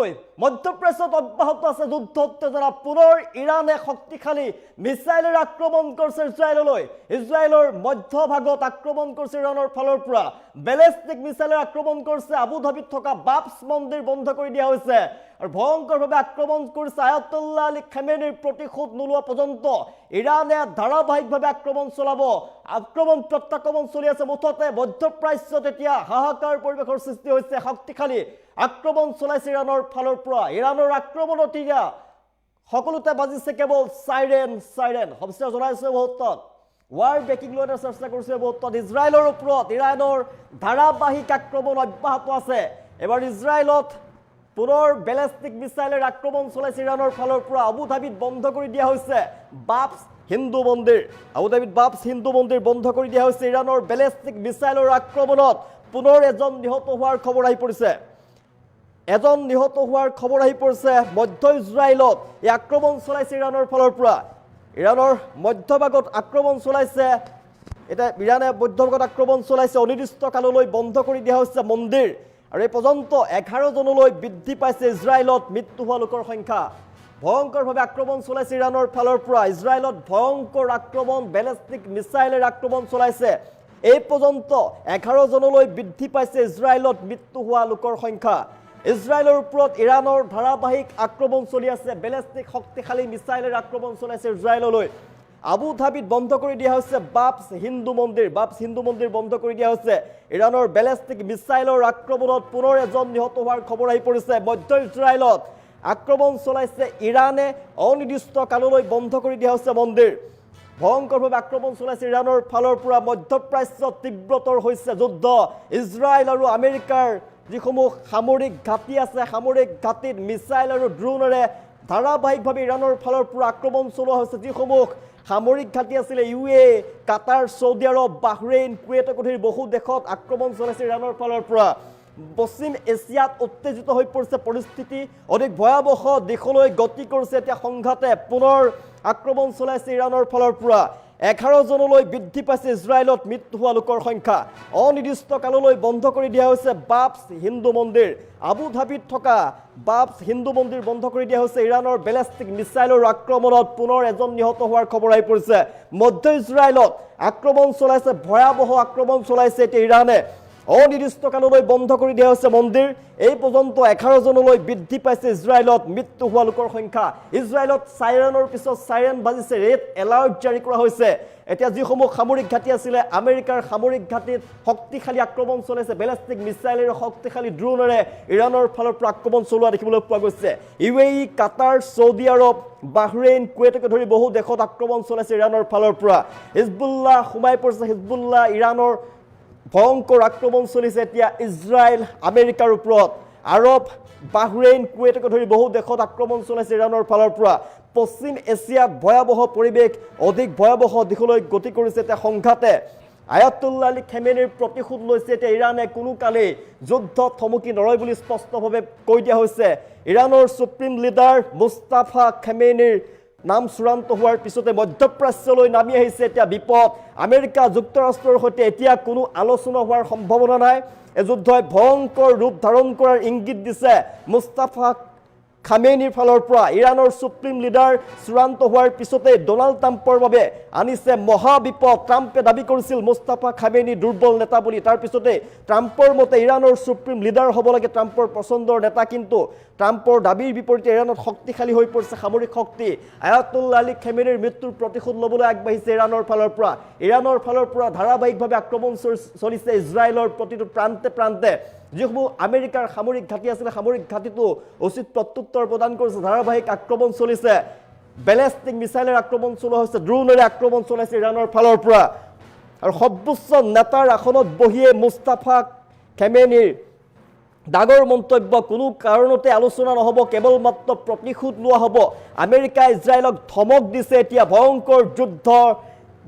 লৈ মধ্যপ্ৰাচ্যত অব্যাহত আছে যুদ্ধ উত্তেজনা পুনৰ ইৰানে শক্তিশালী মিসাইলেৰ আক্ৰমণ কৰিছে ইজৰাইলৰ মধ্যভাগত আক্ৰমণ কৰিছে ইৰানৰ ফালৰ পৰা ব্যালিষ্টিক মিসাইলেৰ আক্ৰমণ কৰিছে আবু ধাবিত থকা বাপছ মন্দিৰ বন্ধ কৰি দিয়া হৈছে আৰু ভয়ংকৰভাৱে আক্ৰমণ কৰিছে আয়াতুল্লাহ আলী খামেনিৰ প্ৰতিশোধ নোলোৱা পৰ্যন্ত ইৰানে ধাৰাবাহিকভাৱে আক্ৰমণ প্ৰত্যাক্ৰমণ চলি আছে মুঠতে মধ্যপ্ৰাচ্যত এতিয়া হাহাকাৰ পৰিৱেশৰ সৃষ্টি হৈছে শক্তিশালী আক্ৰমণ চলাইছে ইৰানৰ ফালৰ পৰা ইৰানৰ আক্ৰমণত এতিয়া সকলোতে বাজিছে কেৱল সাইৰেন সবচে জনাইছে বহুতত ৱাৰ ব্ৰেকিং লৈ চৰ্চা কৰিছে বহুতত ইজৰাইলৰ ওপৰত ইৰানৰ ধাৰাবাহিক আক্ৰমণ অব্যাহত আছে এবাৰ ইজৰাইলত পুনৰ ব্যালিষ্টিক মিসাইলেৰ আক্ৰমণ চলাইছে ইৰানৰ ফালৰ পৰা আবু ধাবিত বন্ধ কৰি দিয়া হৈছে বাপছ হিন্দু মন্দিৰ বন্ধ কৰি দিয়া হৈছে ইৰানৰ ব্যালিষ্টিক মিসাইলৰ আক্ৰমণত পুনৰ এজন নিহত হোৱাৰ খবৰ আহি পৰিছে মধ্য ইজৰাইলত এই আক্ৰমণ চলাইছে ইৰানৰ ফালৰ পৰা ইৰানৰ মধ্যভাগত আক্ৰমণ চলাইছে এটা ইৰানে মধ্যভাগত আক্ৰমণ চলাইছে অনিৰ্দিষ্ট কাললৈ বন্ধ কৰি দিয়া হৈছে মন্দিৰ আৰু এই পৰ্যন্ত 11 জনলৈ বৃদ্ধি পাইছে ইজৰাইলত মৃত্যু হোৱা লোকৰ সংখ্যা ভয়ংকৰভাৱে আক্ৰমণ চলাইছে ইৰানৰ ফালৰ পৰা ইজৰাইলত ভয়ংকৰ আক্ৰমণ ব্যালিষ্টিক মিসাইলেৰ আক্ৰমণ চলাইছে এই পৰ্যন্ত 11 জনলৈ বৃদ্ধি পাইছে ইজৰাইলত মৃত্যু হোৱা লোকৰ সংখ্যা ইজৰাইলৰ ওপৰত ইৰানৰ ধাৰাবাহিক আক্ৰমণ চলি আছে ব্যালিষ্টিক শক্তিশালী মিসাইলেৰ আক্ৰমণ চলাইছে ইজৰাইললৈ আবু ধাবিত বন্ধ কৰি দিয়া হৈছে বাপছ হিন্দু মন্দিৰ বন্ধ কৰি দিয়া হৈছে ইৰানৰ ব্যালিষ্টিক মিসাইলৰ আক্ৰমণত পুনৰ এজন নিহত হোৱাৰ খবৰ আহি পৰিছে মধ্য ইজৰাইলত আক্ৰমণ চলাইছে ইৰানে অনিৰ্দিষ্ট কাললৈ বন্ধ কৰি দিয়া হৈছে মন্দিৰ ভয়ংকৰভাৱে আক্ৰমণ চলাইছে ইৰানৰ ফালৰ পৰা মধ্যপ্ৰাচ্যত তীব্ৰতৰ হৈছে যুদ্ধ ইজৰাইল আৰু আমেৰিকাৰ যিসমূহ সামৰিক ঘাটি আছে সামৰিক ঘাটিত মিসাইল আৰু ড্ৰোনেৰে ধাৰাবাহিকভাৱে ইৰানৰ ফালৰ পৰা আক্ৰমণ চলোৱা হৈছে যিসমূহ সামৰিক ঘাটি আছিল ইউএ কাটাৰ সৌদি আৰব বাহৰেইন কুৱেইটকে ধৰি বহু দেশত আক্ৰমণ চলাইছে ইৰানৰ ফালৰ পৰা পশ্চিম এছিয়াত উত্তেজিত হৈ পৰিছে পৰিস্থিতি অধিক ভয়াৱহ দিশলৈ গতি কৰিছে এতিয়া সংঘাতে পুনৰ আক্ৰমণ চলাইছে ইৰানৰ ফালৰ পৰা 11 জনলৈ বৃদ্ধি পাইছে ইজৰাইলত মৃত্যু হোৱা লোকৰ সংখ্যা অনিৰ্দিষ্ট কাললৈ বন্ধ কৰি দিয়া হৈছে বাপছ হিন্দু মন্দিৰ আবু ধাবিত থকা বাপছ হিন্দু মন্দিৰ বন্ধ কৰি দিয়া হৈছে ইৰানৰ ব্যালিষ্টিক মিসাইলৰ আক্ৰমণত পুনৰ এজন নিহত হোৱাৰ খবৰ আহি পৰিছে মধ্য ইজৰাইলত আক্ৰমণ চলাইছে ভয়াৱহ আক্ৰমণ চলাইছে এতিয়া ইৰানে অনিৰ্দিষ্ট কাললৈ বন্ধ কৰি দিয়া হৈছে মন্দিৰ এই পৰ্যন্ত 11 জনলৈ বৃদ্ধি পাইছে ইজৰাইলত মৃত্যু হোৱা লোকৰ সংখ্যা ইজৰাইলত সাইৰেনৰ পিছত সাইৰেন বাজিছে ৰেড এলাৰ্ট জাৰি কৰা হৈছে এতিয়া যিসমূহ সামৰিক ঘাটি আছিল আমেৰিকাৰ সামৰিক ঘাটিত শক্তিশালী আক্ৰমণ চলাইছে ব্যালিষ্টিক মিসাইলেৰ শক্তিশালী ড্ৰোনেৰে ইৰানৰ ফালৰ পৰা আক্ৰমণ চলোৱা দেখিবলৈ পোৱা গৈছে ইউএই কাটাৰ সৌদি আৰব বাহৰেইন কুৱেইটকে ধৰি বহু দেশত আক্ৰমণ চলাইছে ইৰানৰ ফালৰ পৰা হিজবুল্লাহ সোমাই পৰিছে হিজবুল্লাহ ইৰানৰ ভয়ংকৰ আক্ৰমণ চলিছে এতিয়া ইজৰাইল আমেৰিকাৰ ওপৰত আৰব বাহৰেইন কুৱেইটকে ধৰি বহু দেশত আক্ৰমণ চলাইছে ইৰানৰ ফালৰ পৰা পশ্চিম এছিয়াত ভয়াৱহ পৰিৱেশ অধিক ভয়াৱহ দিশলৈ গতি কৰিছে এতিয়া সংঘাতে আয়াতুল্লাহ আলী খামেনিৰ প্ৰতিশোধ লৈছে এতিয়া ইৰানে কোনো কালে যুদ্ধ থমকি নৰয় বুলি স্পষ্টভাৱে কৈ দিয়া হৈছে ইৰানৰ সুপ্ৰিম লিডাৰ মুস্তাফা খামেনিৰ নাম চূড়ান্ত হোৱাৰ পিছতে মধ্যপ্ৰাচ্যলৈ নামি আহিছে এতিয়া বিপদ আমেৰিকা যুক্তৰাষ্ট্ৰৰ সৈতে এতিয়া কোনো আলোচনা হোৱাৰ সম্ভাৱনা নাই এই যুদ্ধই ভয়ংকৰ ৰূপ ধাৰণ কৰাৰ ইংগিত দিছে মুস্তাফা খামেনিৰ ফালৰ পৰা ইৰানৰ সুপ্ৰিম লিডাৰ চূড়ান্ত হোৱাৰ পিছতে ডোনাল্ড ট্ৰাম্পৰ বাবে আনিছে মহাবিপদ ট্ৰাম্পে দাবী কৰিছিল মুস্তাফা খামেনি দুৰ্বল নেতা বুলি তাৰ পিছতে ট্ৰাম্পৰ মতে ইৰানৰ সুপ্ৰিম লিডাৰ হ'ব লাগে ট্ৰাম্পৰ পছন্দৰ নেতা কিন্তু ট্ৰাম্পৰ দাবীৰ বিপৰীতে ইৰানত শক্তিশালী হৈ পৰিছে সামৰিক শক্তি আয়াতুল্লাহ আলী খামেনিৰ মৃত্যুৰ প্ৰতিশোধ ল'বলৈ আগবাঢ়িছে ইৰানৰ ফালৰ পৰা ধাৰাবাহিকভাৱে আক্ৰমণ চলিছে ইজৰাইলৰ প্ৰতিটো প্ৰান্তে যিসমূহ আমেৰিকাৰ সামৰিক ঘাটি আছিল সামৰিক ঘাটিটো উচিত প্ৰত্যুত্তৰ প্ৰদান কৰিছে ধাৰাবাহিক আক্ৰমণ চলিছে ব্যালিষ্টিক মিসাইলেৰ আক্ৰমণ চলোৱা হৈছে ড্ৰোনেৰে আক্ৰমণ চলাইছে ইৰানৰ ফালৰ পৰা আৰু সৰ্বোচ্চ নেতাৰ আসনত বহিয়ে মুস্তাফা খামেনিৰ ডাঙৰ মন্তব্য কোনো কাৰণতে আলোচনা নহব কেৱল মাত্ৰ প্ৰতিশোধ লোৱা হ'ব আমেৰিকা ইজৰাইলক ধমক দিছে এতিয়া ভয়ংকৰ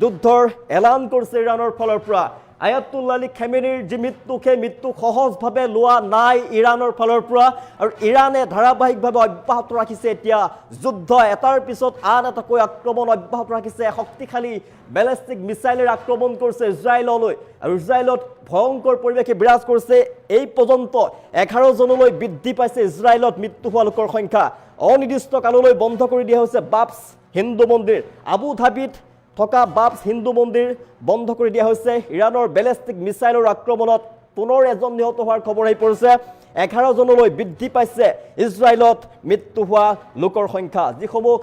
যুদ্ধৰ এলান কৰিছে ইৰানৰ ফালৰ পৰা আয়াতুল্লাহ আলী খামেনিৰ যি মৃত্যু সেই মৃত্যু সহজভাৱে লোৱা নাই ইৰাণৰ ফালৰ পৰা আৰু ইৰাণে ধাৰাবাহিকভাৱে অব্যাহত ৰাখিছে এতিয়া যুদ্ধ এটাৰ পিছত আন এটাকৈ আক্ৰমণ অব্যাহত ৰাখিছে শক্তিশালী বেলিষ্টিক মিছাইলেৰে আক্ৰমণ কৰিছে ইজৰাইললৈ আৰু ইজৰাইলত ভয়ংকৰ পৰিৱেশে বিৰাজ কৰিছে এই পৰ্যন্ত 11 জনলৈ বৃদ্ধি পাইছে ইজৰাইলত মৃত্যু হোৱা লোকৰ সংখ্যা অনিৰ্দিষ্ট কাললৈ বন্ধ কৰি দিয়া হৈছে বাপছ হিন্দু মন্দিৰ আবু ধাবিত থকা বাপছ হিন্দু মন্দিৰ বন্ধ কৰি দিয়া হৈছে ইৰাণৰ বেলিষ্টিক মিছাইলৰ আক্ৰমণত পুনৰ এজন নিহত হোৱাৰ খবৰ আহি পৰিছে 11 জনলৈ বৃদ্ধি পাইছে ইজৰাইলত মৃত্যু হোৱা লোকৰ সংখ্যা যিসমূহ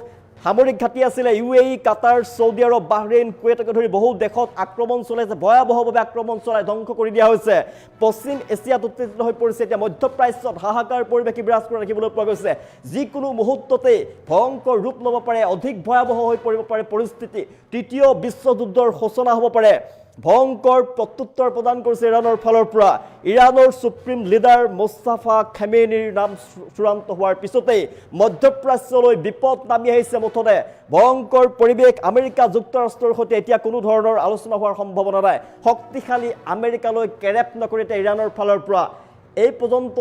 সামৰিক ঘাটি আছিলে ইউএই কাটাৰ সৌদি আৰব বাহৰেইন কুৱেটকে ধৰি বহু দেশত আক্ৰমণ চলাইছে ভয়াবহভাৱে আক্ৰমণ চলাই ধ্বংস কৰি দিয়া হৈছে পশ্চিম এছিয়াত উত্তেজিত হৈ পৰিছে এতিয়া মধ্যপ্ৰাচ্যত হাহাকাৰ পৰিৱেশ বিৰাজ কৰি ৰাখিবলৈ পোৱা গৈছে যিকোনো মুহূৰ্ততে ভয়ংকৰ ৰূপ ল'ব পাৰে অধিক ভয়াবহ হৈ পৰিব পাৰে পৰিস্থিতি তৃতীয় বিশ্বযুদ্ধৰ সূচনা হ'ব পাৰে ভয়ংকৰ প্ৰত্যুত্তৰ প্ৰদান কৰিছে ইৰাণৰ ফালৰ পৰা ইৰাণৰ সুপ্ৰিম লিডাৰ মুস্তাফা খামেনিৰ নাম চূড়ান্ত হোৱাৰ পিছতেই মধ্যপ্ৰাচ্যলৈ বিপদ নামি আহিছে মুঠতে ভয়ংকৰ পৰিৱেশ আমেৰিকা যুক্তৰাষ্ট্ৰৰ সৈতে এতিয়া কোনো ধৰণৰ আলোচনা হোৱাৰ সম্ভাৱনা নাই শক্তিশালী আমেৰিকালৈ কেৰেপ নকৰি এতিয়া ইৰাণৰ ফালৰ পৰা এই পৰ্যন্ত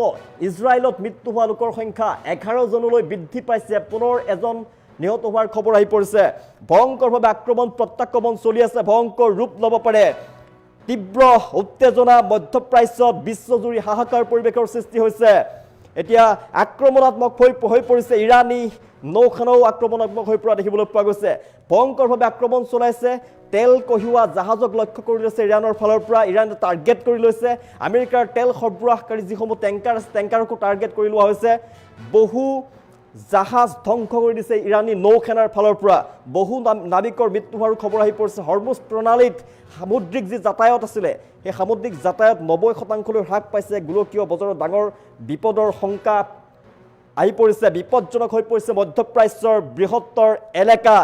ইজৰাইলত মৃত্যু হোৱা লোকৰ সংখ্যা 11 জনলৈ বৃদ্ধি পাইছে পুনৰ এজন নিহত হোৱাৰ খবৰ আহি পৰিছে ভয়ংকৰভাৱে আক্ৰমণ প্ৰত্যাক্ৰমণ চলি আছে ভয়ংকৰ ৰূপ ল'ব পাৰে তীব্ৰ উত্তেজনা মধ্যপ্ৰাচ্যত বিশ্বজুৰি হাহাকাৰ পৰিৱেশৰ সৃষ্টি হৈছে এতিয়া আক্ৰমণাত্মক হৈ পৰিছে ইৰাণী নৌসেনাও আক্ৰমণাত্মক হৈ পৰা দেখিবলৈ পোৱা গৈছে ভয়ংকৰভাৱে আক্ৰমণ চলাইছে তেল কঢ়িওৱা জাহাজক লক্ষ্য কৰি লৈছে ইৰাণৰ ফালৰ পৰা ইৰাণে টাৰ্গেট কৰি লৈছে আমেৰিকাৰ তেল সৰবৰাহকাৰী যিসমূহ টেংকাৰ আছে টেংকাৰকো টাৰ্গেট কৰি লোৱা হৈছে বহু জাহাজ ধ্বংস কৰি দিছে ইৰাণী নৌসেনাৰ ফালৰ পৰা বহু নাবিকৰ মৃত্যু হোৱাৰ খবৰ আহি পৰিছে হৰমুজ প্ৰণালীত সামুদ্ৰিক যি যাতায়াত আছিলে সেই সামুদ্ৰিক যাতায়াত 90% হ্ৰাস পাইছে গোলকীয় বজাৰত ডাঙৰ বিপদৰ শংকা আহি পৰিছে বিপদজনক হৈ পৰিছে মধ্যপ্ৰাচ্যৰ বৃহত্তৰ এলেকা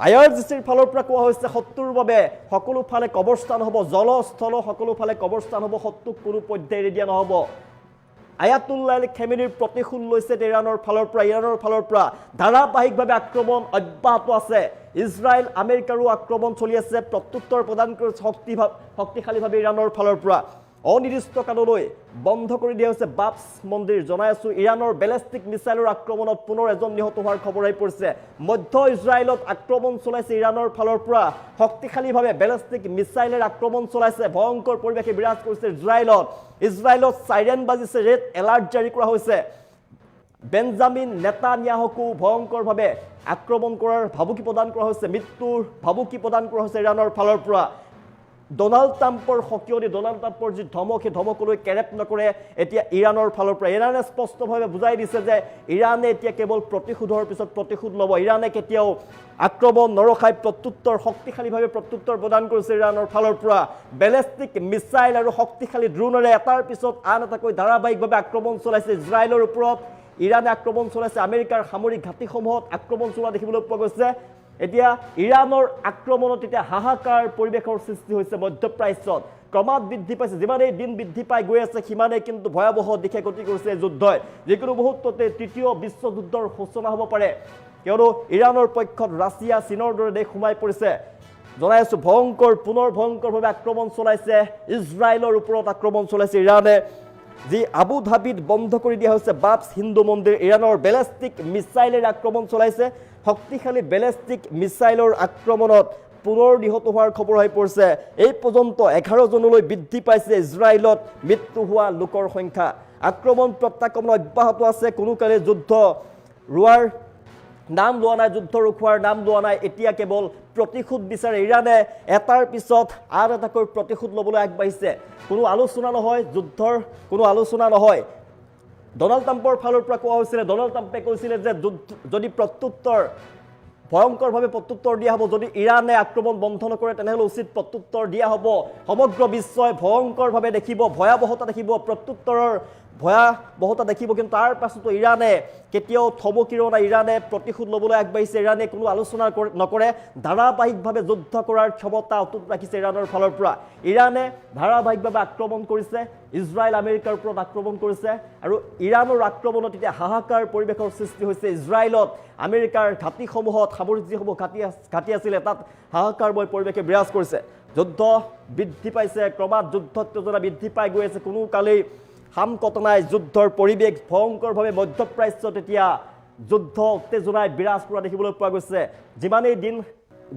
IRGCৰ ফালৰ পৰা কোৱা হৈছে শত্ৰুৰ বাবে সকলো ফালে কবৰস্থান হ'ব জলস্থল সকলো ফালে কবৰস্থান হ'ব শত্ৰুক কোনো পৰ্যায় এৰি দিয়া নহ'ব আয়াতুল্লাহ আলী খামেনিৰ প্ৰতিশোধ লৈছে ইৰাণৰ ফালৰ পৰা ধাৰাবাহিকভাৱে আক্ৰমণ অব্যাহত আছে ইজৰাইল আমেৰিকাৰো আক্ৰমণ চলি আছে প্ৰত্যুত্তৰ প্ৰদান কৰিছে শক্তিশালীভাৱে ইৰাণৰ ফালৰ পৰা অনিৰ্দিষ্ট কাললৈ বন্ধ কৰি দিয়া হৈছে বাপছ মন্দিৰ জনাই আছো ইৰাণৰ বেলিষ্টিক মিছাইলৰ আক্ৰমণত পুনৰ এজন নিহত হোৱাৰ খবৰ আহি পৰিছে মধ্য ইজৰাইলত আক্ৰমণ চলাইছে ইৰাণৰ ফালৰ পৰা শক্তিশালীভাৱে বেলিষ্টিক মিছাইলেৰ আক্ৰমণ চলাইছে ভয়ংকৰ পৰিৱেশে বিৰাজ কৰিছে ইজৰাইলত সাইৰেন বাজিছে ৰেড এলাৰ্ট জাৰি কৰা হৈছে বেঞ্জামিন নেতানিয়াহুকো ভয়ংকৰভাৱে আক্ৰমণ কৰাৰ ভাবুকি প্ৰদান কৰা হৈছে মৃত্যুৰ ভাবুকি প্ৰদান কৰা হৈছে ইৰাণৰ ফালৰ পৰা ডোনাল্ড ট্ৰাম্পৰ সকিয়নি ডোনাল্ড ট্ৰাম্পৰ যি ধমক সেই ধমকলৈ কেৰেপ নকৰে এতিয়া ইৰাণৰ ফালৰ পৰা ইৰাণে স্পষ্টভাৱে বুজাই দিছে যে ইৰাণে এতিয়া কেৱল প্ৰতিশোধৰ পিছত প্ৰতিশোধ ল'ব ইৰাণে কেতিয়াও আক্ৰমণ নৰখাই প্ৰত্যুত্তৰ শক্তিশালীভাৱে প্ৰত্যুত্তৰ প্ৰদান কৰিছে ইৰাণৰ ফালৰ পৰা বেলিষ্টিক মিছাইল আৰু শক্তিশালী ড্ৰোনেৰে এটাৰ পিছত আন এটাকৈ ধাৰাবাহিকভাৱে আক্ৰমণ চলাইছে ইজৰাইলৰ ওপৰত ইৰাণে আক্ৰমণ চলাইছে আমেৰিকাৰ সামৰিক ঘাটিসমূহত আক্ৰমণ চলোৱা দেখিবলৈ পোৱা গৈছে এতিয়া ইৰাণৰ আক্ৰমণত এতিয়া হাহাকাৰ পৰিৱেশৰ সৃষ্টি হৈছে মধ্যপ্ৰাচ্যত ক্ৰমাৎ বৃদ্ধি পাইছে যিমানেই দিন বৃদ্ধি পাই গৈ আছে সিমানেই কিন্তু ভয়াবহ দিশে গতি কৰিছে যুদ্ধই যিকোনো মুহূৰ্ততে তৃতীয় বিশ্বযুদ্ধৰ সূচনা হ'ব পাৰে কিয়নো ইৰাণৰ পক্ষত ৰাছিয়া চীনৰ দৰে দেশ সোমাই পৰিছে জনাই আছো পুনৰ ভয়ংকৰভাৱে আক্ৰমণ চলাইছে ইজৰাইলৰ ওপৰত আক্ৰমণ চলাইছে ইৰাণে যি আবু ধাবিত বন্ধ কৰি দিয়া হৈছে বাপছ হিন্দু মন্দিৰ ইৰাণৰ বেলিষ্টিক মিছাইলেৰে আক্ৰমণ চলাইছে শক্তিশালী বেলিষ্টিক মিছাইলৰ আক্ৰমণত পুনৰ নিহত হোৱাৰ খবৰ আহি পৰিছে এই পৰ্যন্ত 11 জনলৈ বৃদ্ধি পাইছে ইজৰাইলত মৃত্যু হোৱা লোকৰ সংখ্যা আক্ৰমণ প্ৰত্যাক্ৰমণ অব্যাহত আছে কোনো কালে যুদ্ধ ৰোৱাৰ নাম লোৱা নাই যুদ্ধ ৰখোৱাৰ নাম লোৱা নাই এতিয়া কেৱল প্ৰতিশোধ বিচাৰে ইৰাণে এটাৰ পিছত আন এটাকৈ প্ৰতিশোধ ল'বলৈ আগবাঢ়িছে কোনো আলোচনা নহয় যুদ্ধৰ কোনো আলোচনা নহয় ডোনাল্ড ট্ৰাম্পৰ ফালৰ পৰা কোৱা হৈছিলে ডোনাল্ড ট্ৰাম্পে কৈছিলে যে যদি প্ৰত্যুত্তৰ ভয়ংকৰভাৱে প্ৰত্যুত্তৰ দিয়া হ'ব যদি ইৰাণে আক্ৰমণ বন্ধ নকৰে তেনেহ'লে উচিত প্ৰত্যুত্তৰ দিয়া হ'ব সমগ্ৰ বিশ্বই ভয়ংকৰভাৱে দেখিব ভয়াবহতা দেখিব প্ৰত্যুত্তৰৰ ভয়াবহতা দেখিব কিন্তু তাৰ পাছতো ইৰাণে কেতিয়াও থমকিৰ নাই ইৰাণে প্ৰতিশোধ ল'বলৈ আগবাঢ়িছে ইৰাণে কোনো আলোচনা নকৰে ধাৰাবাহিকভাৱে যুদ্ধ কৰাৰ ক্ষমতা অটুট ৰাখিছে ইৰাণৰ ফালৰ পৰা ইৰাণে ধাৰাবাহিকভাৱে আক্ৰমণ কৰিছে ইজৰাইল আমেৰিকাৰ ওপৰত আক্ৰমণ কৰিছে আৰু ইৰাণৰ আক্ৰমণত এতিয়া হাহাকাৰ পৰিৱেশৰ সৃষ্টি হৈছে ইজৰাইলত আমেৰিকাৰ ঘাটিসমূহত সামৰিক যিসমূহ ঘাটি আছিলে তাত হাহাকাৰময় পৰিৱেশে বিৰাজ কৰিছে যুদ্ধ বৃদ্ধি পাইছে ক্ৰমাৎ যুদ্ধ উত্তেজনা বৃদ্ধি পাই গৈ আছে কোনো কালেই হাম কটনাই যুদ্ধৰ পৰিৱেশ ভয়ংকৰভাৱে মধ্যপ্ৰাচ্যত এতিয়া যুদ্ধ উত্তেজনাই বিৰাজ কৰা দেখিবলৈ পোৱা গৈছে যিমানেই দিন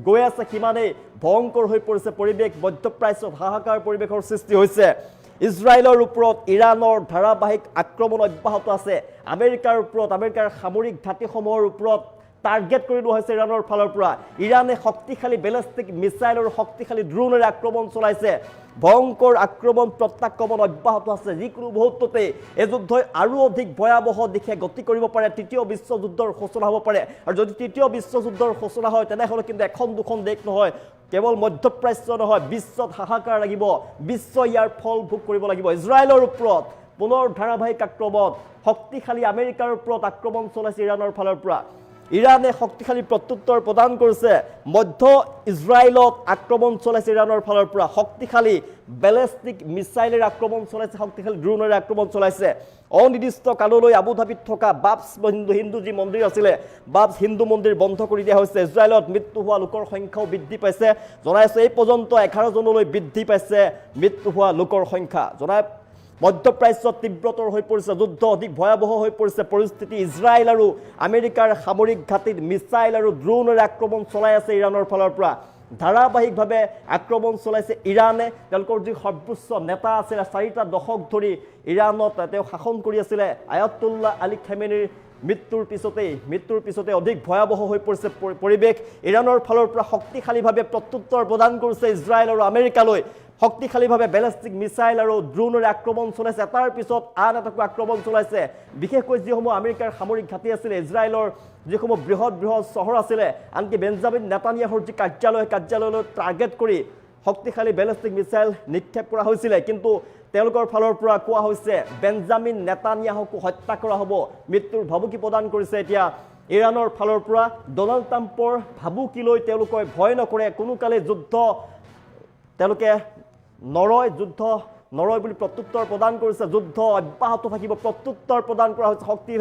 গৈ আছে সিমানেই ভয়ংকৰ হৈ পৰিছে পৰিৱেশ মধ্যপ্ৰাচ্যত হাহাকাৰ পৰিৱেশৰ সৃষ্টি হৈছে ইজৰাইলৰ ওপৰত ইৰাণৰ ধাৰাবাহিক আক্ৰমণ অব্যাহত আছে আমেৰিকাৰ ওপৰত আমেৰিকাৰ সামৰিক ঘাটিসমূহৰ ওপৰত টাৰ্গেট কৰি লোৱা হৈছে ইৰাণৰ ফালৰ পৰা ইৰাণে শক্তিশালী বেলিষ্টিক মিছাইল আৰু শক্তিশালী ড্ৰোনেৰে আক্ৰমণ চলাইছে ভয়ংকৰ আক্ৰমণ প্ৰত্যাক্ৰমণ অব্যাহত আছে যিকোনো মুহূৰ্ততে এই যুদ্ধই আৰু অধিক ভয়াৱহ দিশে গতি কৰিব পাৰে তৃতীয় বিশ্বযুদ্ধৰ সূচনা হ'ব পাৰে আৰু যদি তৃতীয় বিশ্বযুদ্ধৰ সূচনা হয় তেনেহ'লে কিন্তু এখন দুখন দেশ নহয় কেৱল মধ্যপ্ৰাচ্য নহয় বিশ্বত হাহাকাৰ লাগিব বিশ্ব ইয়াৰ ফল ভোগ কৰিব লাগিব ইজৰাইলৰ ওপৰত পুনৰ ধাৰাবাহিক আক্ৰমণ শক্তিশালী আমেৰিকাৰ ওপৰত আক্ৰমণ চলাইছে ইৰাণৰ ফালৰ পৰা ইৰাণে শক্তিশালী প্ৰত্যুত্তৰ প্ৰদান কৰিছে মধ্য ইজৰাইলত আক্ৰমণ চলাইছে ইৰাণৰ ফালৰ পৰা শক্তিশালী বেলিষ্টিক মিছাইলেৰে আক্ৰমণ চলাইছে শক্তিশালী ড্ৰোনেৰে আক্ৰমণ চলাইছে অনিৰ্দিষ্ট কাললৈ আবুধাবিত থকা বাবছ হিন্দু যি মন্দিৰ আছিলে বাবছ হিন্দু মন্দিৰ বন্ধ কৰি দিয়া হৈছে ইজৰাইলত মৃত্যু হোৱা লোকৰ সংখ্যাও বৃদ্ধি পাইছে জনাইছে এই পৰ্যন্ত 11 জনলৈ বৃদ্ধি পাইছে মৃত্যু হোৱা লোকৰ সংখ্যা জনাই মধ্যপ্ৰাচ্যত তীব্ৰতৰ হৈ পৰিছে যুদ্ধ অধিক ভয়াৱহ হৈ পৰিছে পৰিস্থিতি ইজৰাইল আৰু আমেৰিকাৰ সামৰিক ঘাটিত মিছাইল আৰু ড্ৰোনেৰে আক্ৰমণ চলাই আছে ইৰাণৰ ফালৰ পৰা ধাৰাবাহিকভাৱে আক্ৰমণ চলাইছে ইৰাণে তেওঁলোকৰ যি সৰ্বোচ্চ নেতা আছিল 4টা দশক ধৰি ইৰাণত তেওঁ শাসন কৰি আছিলে আয়াতুল্লাহ আলী খামেনিৰ মৃত্যুৰ পিছতে অধিক ভয়াৱহ হৈ পৰিছে পৰিৱেশ ইৰাণৰ ফালৰ পৰা শক্তিশালীভাৱে প্ৰত্যুত্তৰ প্ৰদান কৰিছে ইজৰাইল আৰু আমেৰিকালৈ শক্তিশালীভাৱে বেলিষ্টিক মিছাইল আৰু ড্ৰোনেৰে আক্ৰমণ চলাইছে তাৰ পিছত আন এটাকৈ আক্ৰমণ চলাইছে বিশেষকৈ যিসমূহ আমেৰিকাৰ সামৰিক ঘাটি আছিলে ইজৰাইলৰ যিসমূহ বৃহৎ চহৰ আছিলে আনকি বেঞ্জামিন নেতানিয়াহুৰ যি কাৰ্যালয়লৈ টাৰ্গেট কৰি শক্তিশালী বেলিষ্টিক মিছাইল নিক্ষেপ কৰা হৈছিলে কিন্তু তেওঁলোকৰ ফালৰ পৰা কোৱা হৈছে বেঞ্জামিন নেতানিয়াহুকো হত্যা কৰা হ'ব মৃত্যুৰ ভাবুকি প্ৰদান কৰিছে এতিয়া ইৰাণৰ ফালৰ পৰা ডনাল্ড ট্ৰাম্পৰ ভাবুকিলৈ তেওঁলোকে ভয় নকৰে কোনো কালে যুদ্ধ তেওঁলোকে যুদ্ধ নৰয় বুলি প্ৰত্যুত্তৰ প্ৰদান কৰিছে যুদ্ধ অব্যাহত থাকিব প্ৰত্যুত্তৰ প্ৰদান কৰা হৈছে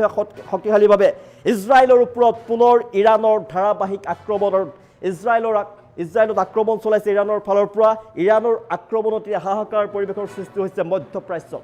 শক্তিশালীভাৱে ইজৰাইলৰ ওপৰত পুনৰ ইৰাণৰ ধাৰাবাহিক আক্ৰমণৰ ইজৰাইলত আক্ৰমণ চলাইছে ইৰাণৰ ফালৰ পৰা ইৰাণৰ আক্ৰমণত হাহাকাৰ পৰিৱেশৰ সৃষ্টি হৈছে মধ্যপ্ৰাচ্যত